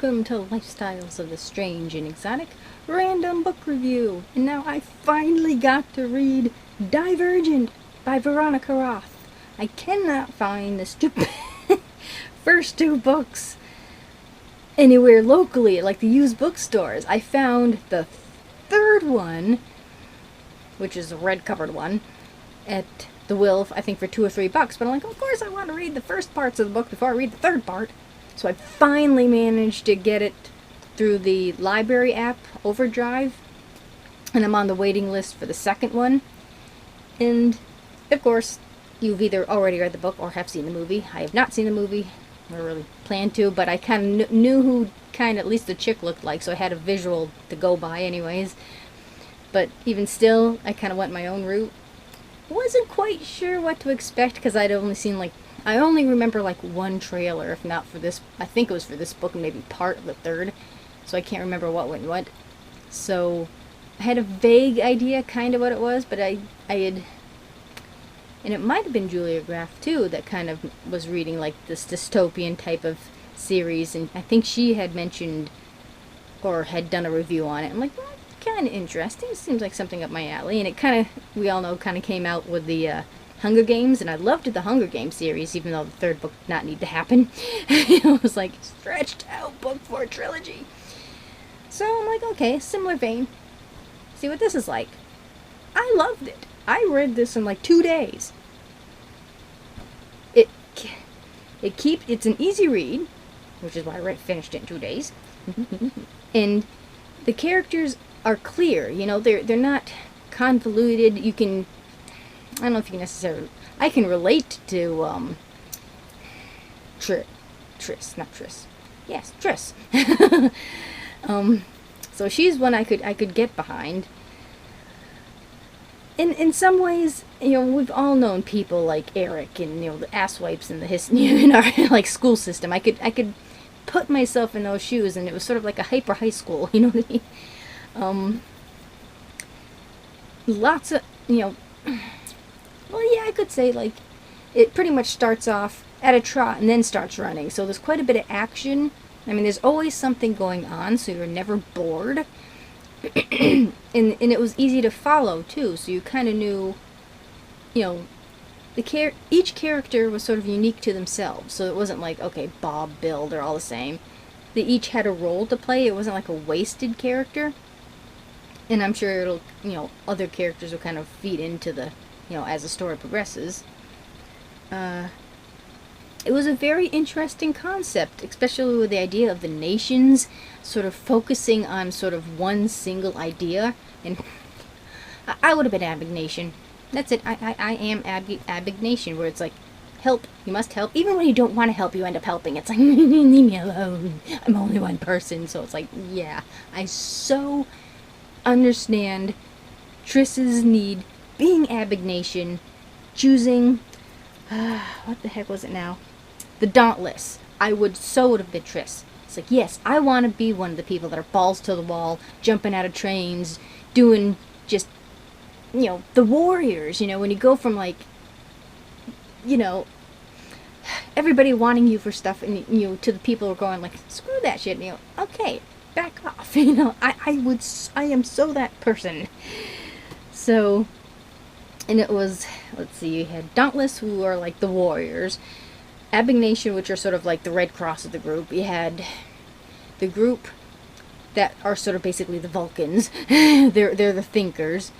welcome to Lifestyles of the Strange and Exotic Random Book Review. And now I finally got to read Divergant by Veronica Roth. I cannot find the stupid first two books anywhere locally, like the used bookstores. I found the third one, which is a red covered one, at the Wilf, I think for $2 or $3. But I'm like, of course I want to read the first parts of the book before I read the third part. So I finally managed to get it through the library app, Overdrive, and I'm on the waiting list for the second one. And, of course, you've either already read the book or have seen the movie. I have not seen the movie, or really planned to, but I kind of knew who at least the chick looked like, so I had a visual to go by anyways. But even still, I kind of went my own route. Wasn't quite sure what to expect, because I'd only seen, I only remember, one trailer, if not for this, I think it was for this book and maybe part of the third, so I can't remember what went what. So, I had a vague idea kind of what it was, but I had, and it might have been Julia Graff too, that kind of was reading, this dystopian type of series, and I think she had mentioned, or had done a review on it. I'm like, well, kind of interesting, seems like something up my alley, and it kind of, we all know, kind of came out with the, Hunger Games, and I loved the Hunger Games series, even though the third book did not need to happen. It was like, stretched out book for a trilogy. So I'm like, okay, similar vein. See what this is like. I loved it. I read this in 2 days. It's an easy read, which is why I finished it in 2 days. And the characters are clear, they're not convoluted. You can, I don't know if you can necessarily, I can relate to, Triss, not Triss. Yes, Triss. So she's one I could get behind. In some ways, we've all known people like Eric and, the asswipes in our, school system. I could put myself in those shoes, and it was sort of like a hyper high school, you know what I mean? Lots of, well, yeah, I could say, it pretty much starts off at a trot and then starts running. So there's quite a bit of action. I mean, there's always something going on, so you're never bored. and it was easy to follow, too, so you kind of knew, each character was sort of unique to themselves. So it wasn't like, okay, Bob, Bill, they're all the same. They each had a role to play. It wasn't like a wasted character. And I'm sure it'll, other characters will kind of feed into the, as the story progresses. It was a very interesting concept, especially with the idea of the nations sort of focusing on sort of one single idea. And I would have been Abnegation. That's it. I am Abnegation, where it's like, help. You must help. Even when you don't want to help, you end up helping. It's like, leave me alone. I'm only one person. So it's like, yeah. I so understand Triss's need, being Abnegation, choosing, what the heck was it now? The Dauntless. I would have been Triss. It's like, yes, I want to be one of the people that are balls to the wall, jumping out of trains, doing just, the warriors, when you go from, everybody wanting you for stuff, and, to the people who are going, screw that shit, and okay, back off, I am so that person. So, and it was, let's see, you had Dauntless, who are, the warriors, Abnegation, which are sort of the Red Cross of the group. You had the group that are sort of basically the Vulcans. they're the thinkers.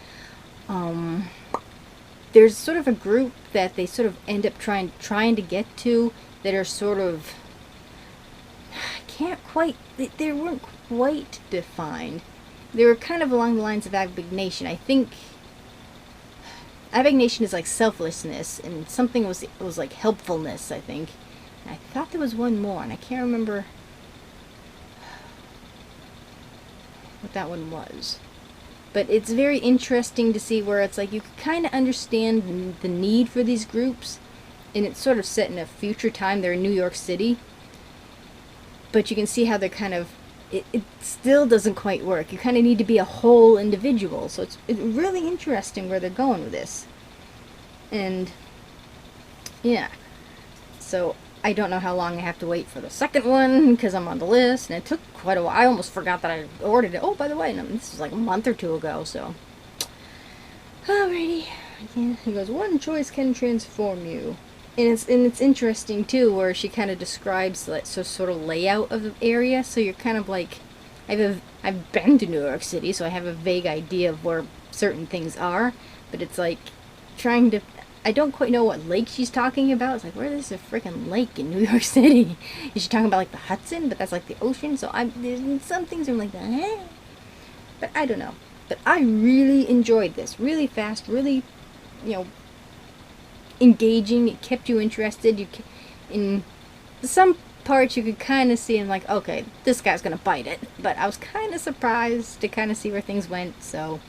There's sort of a group that they sort of end up trying to get to, that are sort of, they weren't quite defined. They were kind of along the lines of Abnegation. I think Abnegation is selflessness, and something was helpfulness, I think. And I thought there was one more, and I can't remember what that one was. But it's very interesting to see where it's you can kind of understand the need for these groups, and it's sort of set in a future time. They're in New York City, but you can see how they're kind of, it still doesn't quite work. You kind of need to be a whole individual. So it's really interesting where they're going with this. And, yeah. So, I don't know how long I have to wait for the second one because I'm on the list, and it took quite a while. I almost forgot that I ordered it. Oh, by the way, this was like a month or two ago, so. Alrighty. Yeah, he goes, one choice can transform you. And it's interesting too, where she kind of describes like sort of layout of the area. So you're kind of like, I've been to New York City, so I have a vague idea of where certain things are. But it's like trying to, I don't quite know what lake she's talking about. It's like, where is a freaking lake in New York City? Is she talking about like the Hudson? But that's like the ocean. So there's some things I'm like, eh? But I don't know. But I really enjoyed this. Really fast, really, engaging. It kept you interested. In some parts you could kind of see and like, okay, this guy's gonna bite it. But I was kind of surprised to kind of see where things went. So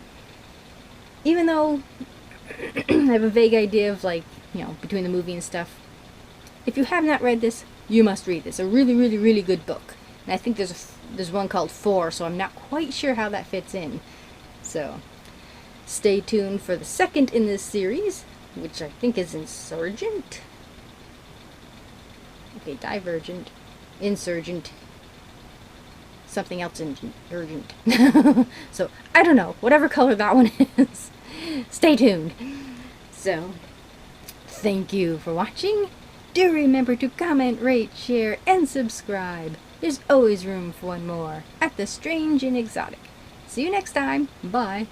even though I have a vague idea of like, between the movie and stuff, if you have not read this, you must read this. A really, really, really good book. And I think there's one called 4, so I'm not quite sure how that fits in. So, stay tuned for the second in this series, which I think is Insurgent. Okay, Divergent, Insurgent, something else Urgent. So, I don't know, whatever color that one is. Stay tuned. So, thank you for watching. Do remember to comment, rate, share, and subscribe. There's always room for one more at the Strange and Exotic. See you next time. Bye.